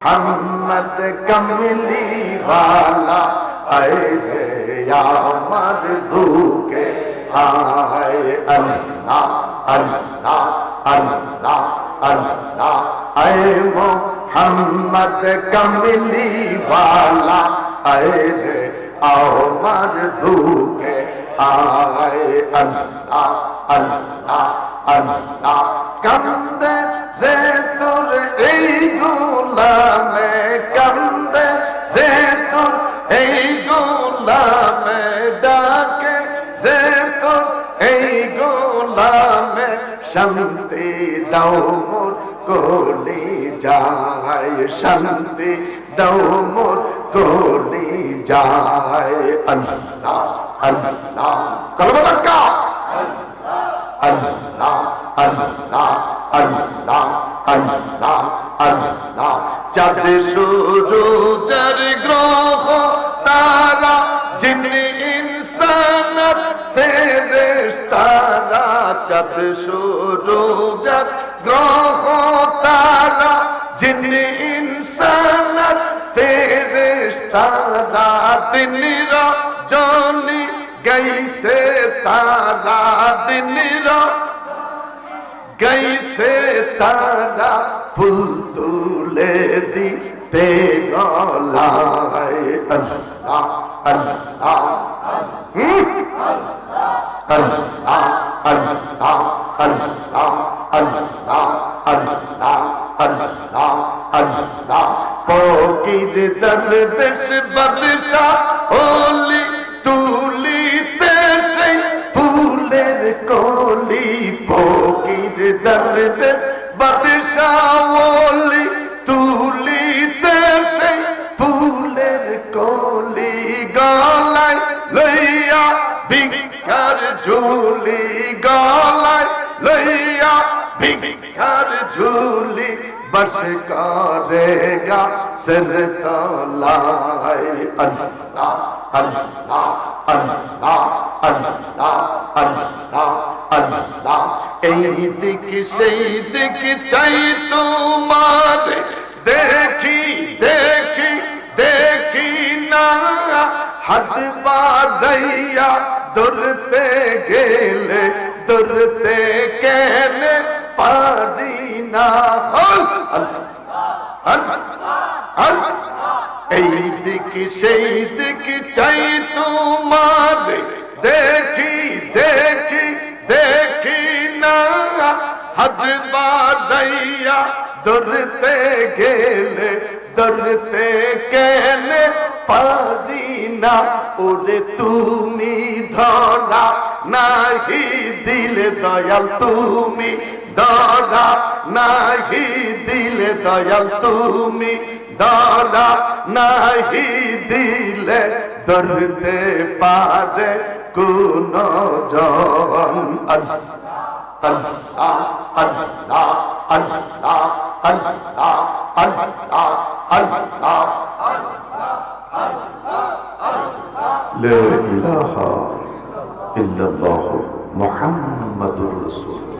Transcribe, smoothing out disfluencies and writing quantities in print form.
मोहम्मद कमली वाला आए या मर्दूके आए अल्लाह अल्लाह अल्लाह अल्लाह आए मोहम्मद कमली वाला आए आओ मर्दूके आए अल्लाह अल्लाह अल्लाह कंदे रे तुर ए गुलामे कंदे रे तुर ए गुलामे डाके रे तुर ए गुलामे शांति दाओ मोर कोली जाए शांति दाओ मोर कोली जाए अल्लाह अल्लाह कलमा का अल्लाह अल्लाह अल्लाह अल्लाह अल्लाह चाँद सूरज ग्रह तारा जिन्नी इंसान फेरेश्तारा चाँद सूरज ग्रह तारा जिन्नी इंसान फेरेश्तारा दिन रजनी गैसे तारा दिन गैसे तारा फूल तुले दीते गलाए अल्लाह अल्लाह अल्लाह अल्लाह अल्लाह अल्लाह अल्लाह अल्लाह अल्लाह फकीर दरवेश बादशाह ओली तुलिते से फूलेर कोली फकीर दरवेश बादशाह ओली तुलिते से फूलेर कोली गलाয় লইয়া ভিক্ষার ঝুলি গলায় লইয়া ভিক্ষার ঝুলি बस करेगा सिर तलाए अल्लाह अल्लाह अल्लाह अल्लाह अल्लाह अल्लाह এই দিক সেই দিক চাই তোমার দেখি দেখি দেখি না হাত বাড়াইয়া ধরতে গেলে ধরতে কেনে পারি না এই দিক সেই দিক চাই তোমার দেখি দেখি দেখি না হাত বাড়াইয়া ধরতে গেলে ধরতে কেনে পারি না ওরে তুমি ধরা নাহি দিলে দয়াল তুমি ধরা নাহি দিলে দয়াল তুমি ধরা নাহি দিলে ধরতে পারে কোন জন আল্লাহ আল্লাহ আল্লাহ আল্লাহ আল্লাহ আল্লাহ আল্লাহ لا إله إلا الله محمد رسول